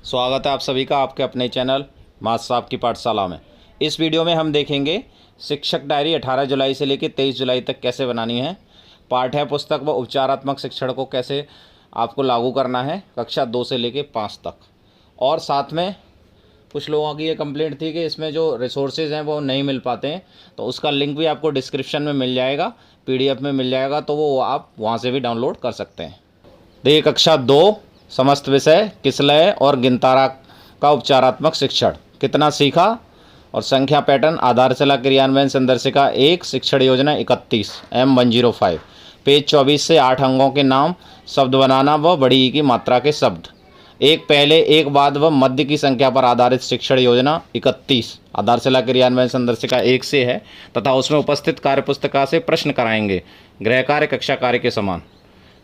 स्वागत है आप सभी का आपके अपने चैनल मास्टर साहब की पाठशाला में। इस वीडियो में हम देखेंगे शिक्षक डायरी 18 जुलाई से लेकर 23 जुलाई तक कैसे बनानी है, पाठ्य पुस्तक व उपचारात्मक शिक्षण को कैसे आपको लागू करना है कक्षा 2 से लेकर 5 तक। और साथ में कुछ लोगों की ये कंप्लेंट थी कि इसमें जो रिसोर्सेज हैं वो नहीं मिल पाते हैं, तो उसका लिंक भी आपको डिस्क्रिप्शन में मिल जाएगा, PDF में मिल जाएगा, तो वो आप वहाँ से भी डाउनलोड कर सकते हैं। देखिए, कक्षा 2 समस्त विषय किसलय और गिनतारा का उपचारात्मक शिक्षण कितना सीखा और संख्या पैटर्न आधारशिला क्रियान्वयन संदर्शिका 1 शिक्षण योजना 31 M105 पेज 24 से 8 अंगों के नाम, शब्द बनाना व बड़ी ई की मात्रा के शब्द, एक पहले एक बाद व मध्य की संख्या पर आधारित शिक्षण योजना 31 आधारशिला क्रियान्वयन संदर्शिका 1 से है तथा उसमें उपस्थित कार्यपुस्तिका से प्रश्न कराएंगे गृह कार्य कक्षा कार्य के समान।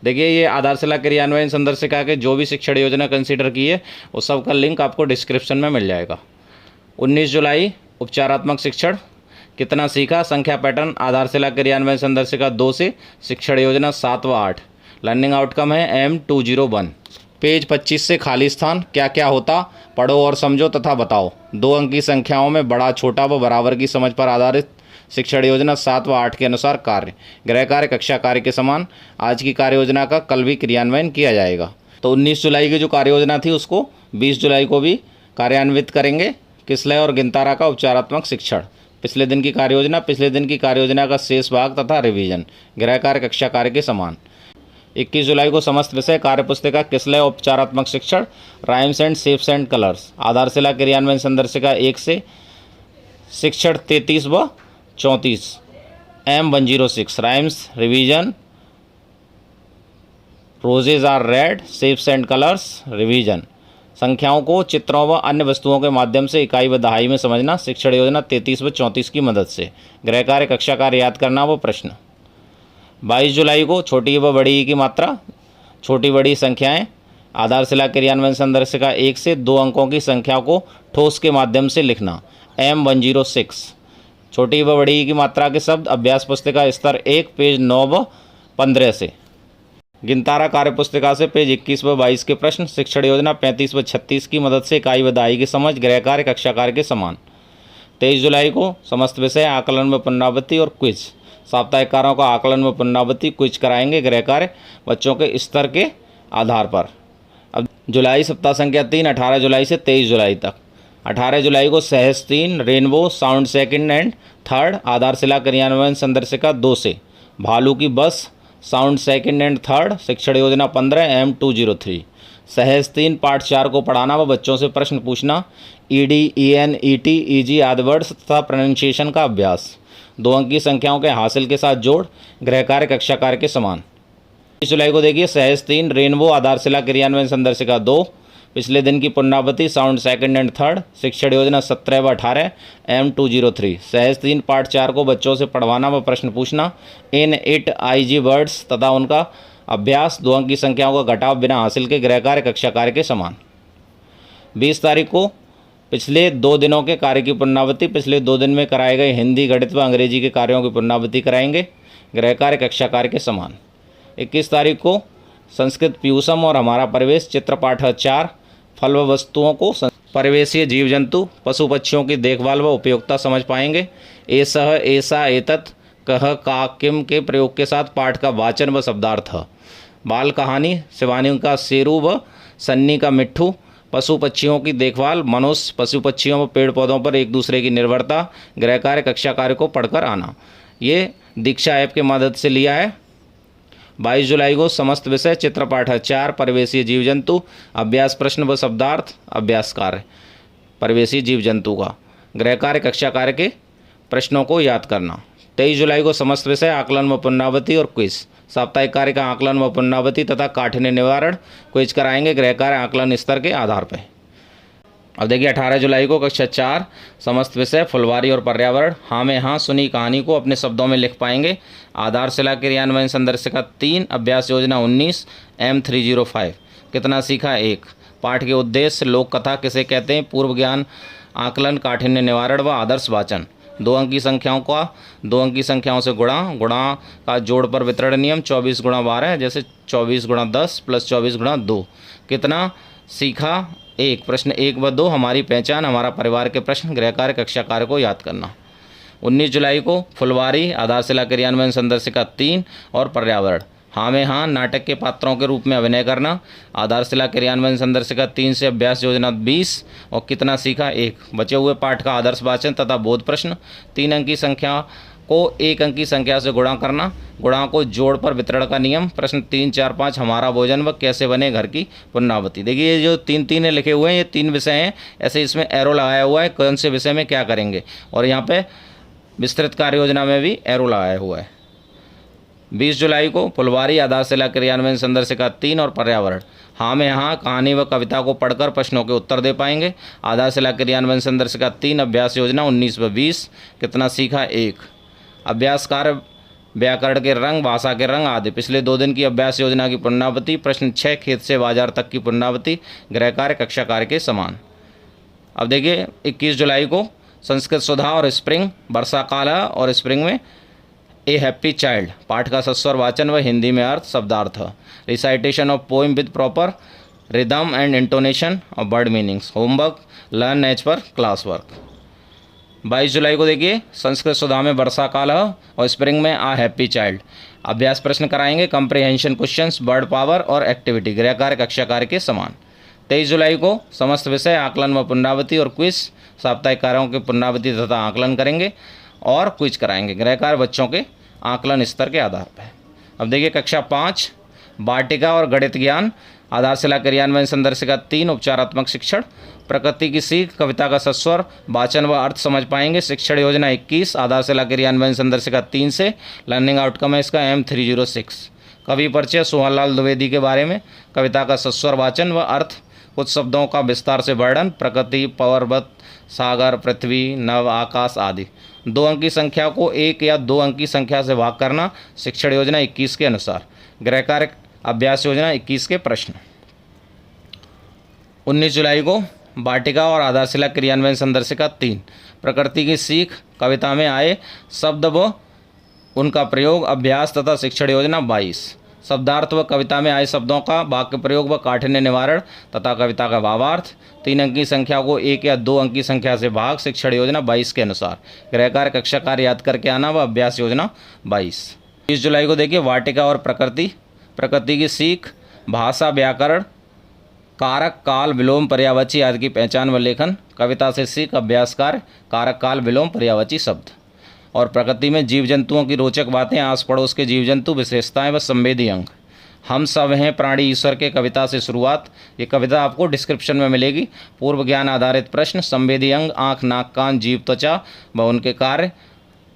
देखिए, ये आधारशिला क्रियान्वयन संदर्शिका के जो भी शिक्षण योजना कंसीडर की है उस सब का लिंक आपको डिस्क्रिप्शन में मिल जाएगा। 19 जुलाई उपचारात्मक शिक्षण कितना सीखा, संख्या पैटर्न आधारशिला क्रियान्वयन संदर्शिका 2 से शिक्षण योजना 7 व 8, लर्निंग आउटकम है M201। पेज 25 से खाली स्थान क्या क्या होता, पढ़ो और समझो तथा बताओ। 2 अंक की संख्याओं में बड़ा छोटा व बराबर की समझ पर आधारित शिक्षण योजना 7 व 8 के अनुसार कार्य, गृह कार्य कक्षा कार्य के समान। आज की कार्य योजना का कल भी क्रियान्वयन किया जाएगा। तो 19 जुलाई की जो कार्य योजना थी उसको 20 जुलाई को भी कार्यान्वित करेंगे। किसलय और गिनतारा का उपचारात्मक शिक्षण, पिछले दिन की कार्य योजना, पिछले दिन की कार्य योजना का शेष भाग तथा रिवीजन, गृह कार्य कक्षा कार्य के समान। 21 जुलाई को समस्त विषय कार्यपुस्तिका किसलय उपचारात्मक शिक्षण, rhymes and shapes and colours, आधारशिला क्रियान्वयन संदर्शिका 1 से शिक्षण 33 व 34 M106, rhymes revision, roses are red, shapes and colours revision, संख्याओं को चित्रों व अन्य वस्तुओं के माध्यम से इकाई व दहाई में समझना, शिक्षण योजना 33 व 34 की मदद से, गृह कार्य कक्षा कार्य याद करना व प्रश्न। 22 जुलाई को छोटी व बड़ी की मात्रा, छोटी बड़ी संख्याएं, आधारशिला क्रियान्वयन संदर्शिका 1 से 2 अंकों की संख्या को ठोस के माध्यम से लिखना, M106। छोटी व बड़ी की मात्रा के शब्द, अभ्यास पुस्तिका स्तर 1 पेज 9 व 15 से। गिनतारा कार्य पुस्तिका से पेज 21 व 22 के प्रश्न, शिक्षण योजना 35 व 36 की मदद से इकाई व दहाई की समझ, गृह कार्य कक्षा कार्य के समान। 23 जुलाई को समस्त विषय आकलन व पुनरावृत्ति और क्विज, साप्ताहिक कार्यों का आकलन व पुनरावृत्ति क्विज कराएंगे गृह कार्य बच्चों के स्तर के आधार पर। अब जुलाई सप्ताह संख्या 3 18 जुलाई से 23 जुलाई तक। 18 जुलाई को सहज 3 rainbow sound second and third, आधारशिला क्रियान्वयन संदर्शिका 2 से, भालू की बस साउंड सेकंड एंड थर्ड, शिक्षण योजना 15 M203। सहज 3 पाठ 4 को पढ़ाना व बच्चों से प्रश्न पूछना, ED EN ET EG आदि वर्ड्स तथा प्रोनाउंसिएशन का अभ्यास, 2 अंक की संख्याओं के हासिल के साथ जोड़, गृह कार्य कक्षा कार्य के समान। 20 जुलाई को देखिए, सहज 3 रेनबो आधारशिला क्रियान्वयन संदर्शिका 2, पिछले दिन की पुनरावृत्ति साउंड सेकंड एंड थर्ड, शिक्षण योजना 17 व 18 M203। सहज 3 पाठ 4 को बच्चों से पढ़वाना व प्रश्न पूछना, इन इट IG वर्ड्स तथा उनका अभ्यास, 2 अंक की संख्याओं का घटाव बिना हासिल के, गृह कार्य कक्षा कार्य के समान। 20 तारीख को पिछले 2 दिनों के कार्य की पुनरावृत्ति, पिछले 2 दिन में कराए गए हिंदी गणित व अंग्रेजी के कार्यों की पुनरावृत्ति कराएंगे, गृह कार्य कक्षा कार्य के समान। 21 तारीख को संस्कृत पीयूषम और हमारा परिवेश चित्रपाठ 4, फल व वस्तुओं को, परिवेशीय जीव जंतु, पशु पक्षियों की देखभाल व उपयोगिता समझ पाएंगे। एसह ऐसा एतत् कह का किम के प्रयोग के साथ पाठ का वाचन व शब्दार्थ। बाल कहानी, शिवानी का शेरू व सन्नी का मिट्ठू, पशु पक्षियों की देखभाल, मनुष्य पशु पक्षियों व पेड़ पौधों पर एक दूसरे की निर्भरता, गृह कार्य कक्षा कार्य को पढ़कर आना। ये दीक्षा ऐप के मदद से लिया है। 22 जुलाई को समस्त विषय चित्रपाठ 4 परिवेशीय जीव जंतु, अभ्यास प्रश्न व शब्दार्थ, अभ्यास कार्य परिवेशी जीव जंतु का, गृह कार्य कक्षा कार्य के प्रश्नों को याद करना। 23 जुलाई को समस्त विषय आकलन व पुनरावृत्ति और क्विज, साप्ताहिक कार्य का आकलन व पुनरावृत्ति तथा काठिन्य निवारण क्विज कराएंगे गृह कार्य आकलन स्तर के आधार पर। अब देखिए, 18 जुलाई को कक्षा 4 समस्त विषय फुलवारी और पर्यावरण, हाँ में हाँ सुनी कहानी को अपने शब्दों में लिख पाएंगे, आधारशिला क्रियान्वयन संदर्शिका 3, अभ्यास योजना 19 M305। कितना सीखा 1, पाठ के उद्देश्य, लोक कथा किसे कहते हैं, पूर्व ज्ञान आकलन, काठिन्य निवारण व आदर्श वाचन। 2 अंक की संख्याओं का 2 अंक की संख्याओं से गुणा का जोड़ पर वितरण नियम, 24 गुणा 12, जैसे 24 गुणा 10 प्लस 24 गुणा 2। कितना सीखा 1। प्रश्न 1 व 2 हमारी पहचान, हमारा परिवार के प्रश्न, गृह कार्य, कक्षा कार्य को याद करना। 19 जुलाई को फुलवारी आधारशिला क्रियान्वयन संदर्शिका 3 और पर्यावरण, हाँ में हाँ नाटक के पात्रों के रूप में अभिनय करना। आधारशिला क्रियान्वयन संदर्शिका 3 से अभ्यास योजना 20 और कितना सीखा 1। बचे हुए पाठ का आदर्श वाचन तथा बोध प्रश्न। 3 अंकी संख्या को 1 अंकी संख्या से गुणा करना, गुणा को जोड़ पर वितरण का नियम। प्रश्न 3, 4, 5 हमारा भोजन व कैसे बने घर की पुनरावृत्ति। देखिए ये जो 3 लिखे हुए हैं ये 3 विषय हैं, ऐसे इसमें एरो लगाया हुआ है कौन से विषय में क्या करेंगे, और यहाँ पे विस्तृत कार्य योजना में भी एरो लगाया हुआ है। 20 जुलाई को फुलवारी आधारशिला क्रियान्वयन संदर्शिका 3 और पर्यावरण, हाँ में हाँ कहानी व कविता को पढ़कर प्रश्नों के उत्तर दे पाएंगे। आधारशिला क्रियान्वयन संदर्शिका 3 अभ्यास योजना 19 व 20 कितना सीखा 1। अभ्यास कार्य व्याकरण के रंग, भाषा के रंग आदि। पिछले 2 दिन की अभ्यास योजना की पुनरावृत्ति। प्रश्न 6 खेत से बाजार तक की पुनरावृत्ति, गृह कार्य कक्षा कार्य के समान। अब देखिए 21 जुलाई को संस्कृत सुधा और स्प्रिंग, वर्षा काल और स्प्रिंग में ए हैप्पी चाइल्ड, पाठ का सस्वर वाचन व हिंदी में अर्थ शब्दार्थ। Recitation of poem with proper rhythm and intonation और word meanings. Homework learn as per class work. 22 जुलाई को देखिए संस्कृत सुधा में वर्षा काल और स्प्रिंग में आ हैप्पी चाइल्ड, अभ्यास प्रश्न कराएंगे, कंप्रिहेंशन क्वेश्चंस, वर्ड पावर और एक्टिविटी, गृह कार्य कक्षा कार्य के समान। 23 जुलाई को समस्त विषय आकलन व पुनरावृत्ति और क्विज, साप्ताहिक कार्यों की पुनरावृत्ति तथा आकलन करेंगे और क्विज कराएंगे, गृह कार्य बच्चों के आकलन स्तर के आधार पर। अब देखिए कक्षा 5 वाटिका और गणित ज्ञान, आधारशिला क्रियान्वयन संदर्शिका 3 उपचारात्मक शिक्षण, प्रकृति की सीख, कविता का सस्वर, वाचन व अर्थ समझ पाएंगे। शिक्षण योजना 21 आधारशिला क्रियान्वयन संदर्शिका 3 से, लर्निंग आउटकम है इसका M306। कवि परिचय सोहनलाल द्विवेदी के बारे में, कविता का सस्वर वाचन व अर्थ, कुछ शब्दों का विस्तार से वर्णन, प्रकृति, पर्वत, सागर, पृथ्वी, नव, आकाश आदि। 2 अंकी संख्या को 1 या 2 अंकी संख्या से भाग करना, शिक्षण योजना 21 के अनुसार। गृह कार्य अभ्यास योजना 21 के प्रश्न। 19 जुलाई को वाटिका और आधारशिला क्रियान्वयन संदर्शिका 3, प्रकृति की सीख, कविता में आए शब्द व उनका प्रयोग, अभ्यास तथा शिक्षण योजना 22। शब्दार्थ व कविता में आए शब्दों का वाक्य प्रयोग व काठिन्य निवारण तथा कविता का भावार्थ। 3 अंकी संख्या को 1 या 2 अंकी संख्या से भाग, शिक्षण योजना 22 के अनुसार। गृह कार्य कक्षा कार्य याद करके आना व अभ्यास योजना 22। 20 जुलाई को देखिए वाटिका और प्रकृति, प्रकृति की सीख, भाषा, व्याकरण, कारक, काल, विलोम, पर्यायवाची आदि की पहचान व लेखन, कविता से सीख, अभ्यास कार्य, कारक, काल, विलोम, पर्यायवाची शब्द। और प्रकृति में जीव जंतुओं की रोचक बातें, आस पड़ोस के जीव जंतु, विशेषताएं व संवेदी अंग। हम सब हैं प्राणी ईश्वर के, कविता से शुरुआत। ये कविता आपको डिस्क्रिप्शन में मिलेगी। पूर्व ज्ञान आधारित प्रश्न, संवेदी अंग, आँख, नाक, कान, जीव, त्वचा व उनके कार्य,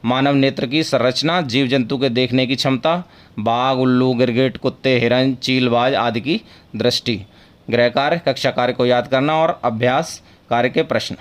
मानव नेत्र की संरचना, जीव जंतु के देखने की क्षमता, बाघ, उल्लू, गिरगिट, कुत्ते, हिरन, चीलबाज आदि की दृष्टि। गृह कार्य कक्षा कार्य को याद करना और अभ्यास कार्य के प्रश्न।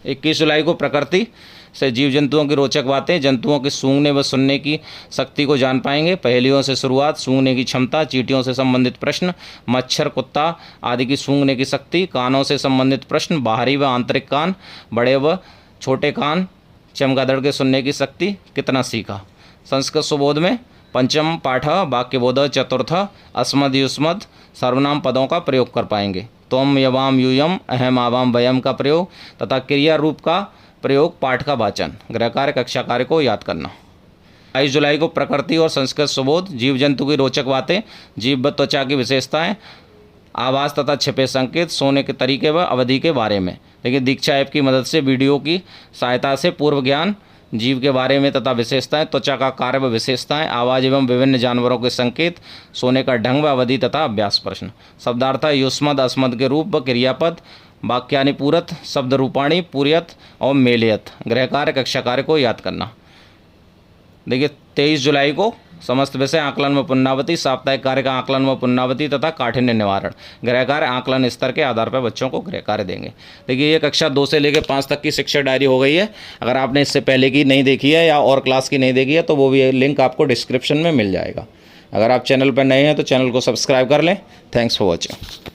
21 जुलाई को प्रकृति से जीव जंतुओं की रोचक बातें, जंतुओं के सूंघने व सुनने की शक्ति को जान पाएंगे। पहेलियों से शुरुआत, सूंघने की क्षमता, चींटियों से संबंधित प्रश्न, मच्छर, कुत्ता आदि की सूंघने की शक्ति, कानों से संबंधित प्रश्न, बाहरी व आंतरिक कान, बड़े व छोटे कान, चमगादड़ के सुनने की शक्ति, कितना सीखा। संस्कृत सुबोध में पंचम पाठ वाक्यबोध, चतुर्थ अस्मद युष्मद सर्वनाम पदों का प्रयोग कर पाएंगे। त्वम, यवाम, यूयम, अहम, आवाम, वयम का प्रयोग तथा क्रिया रूप का प्रयोग, पाठ का वाचन। गृह कार्य कक्षा कार्य को याद करना। 22 जुलाई को प्रकृति और संस्कृत सुबोध, जीव जंतु की रोचक बातें, जीव व त्वचा की विशेषताएं, आवास तथा छिपे संकेत, सोने के तरीके व अवधि के बारे में। देखिए दीक्षा ऐप की मदद से वीडियो की सहायता से पूर्व ज्ञान, जीव के बारे में तथा विशेषताएं, त्वचा का कार्य व विशेषताएं, आवाज एवं विभिन्न जानवरों के संकेत, सोने का ढंग व अवधि तथा अभ्यास प्रश्न। शब्दार्थ युष्मद, अस्मद के रूप व क्रियापद, वाक्यानि पूरत, शब्द रूपाणी, पूर्यत और मेलियत। गृह कार्य कक्षा कार्य को याद करना। देखिए 23 जुलाई को समस्त विषय आकलन व पुनरावृत्ति, साप्ताहिक कार्य का आकलन व पुनरावृत्ति तथा काठिन्य निवारण। गृह कार्य आकलन स्तर के आधार पर बच्चों को गृह कार्य देंगे। देखिए ये कक्षा 2 से लेकर 5 तक की शिक्षक डायरी हो गई है। अगर आपने इससे पहले की नहीं देखी है या और क्लास की नहीं देखी है तो वो भी लिंक आपको डिस्क्रिप्शन में मिल जाएगा। अगर आप चैनल पर नए हैं तो चैनल को सब्सक्राइब कर लें। Thanks for watching.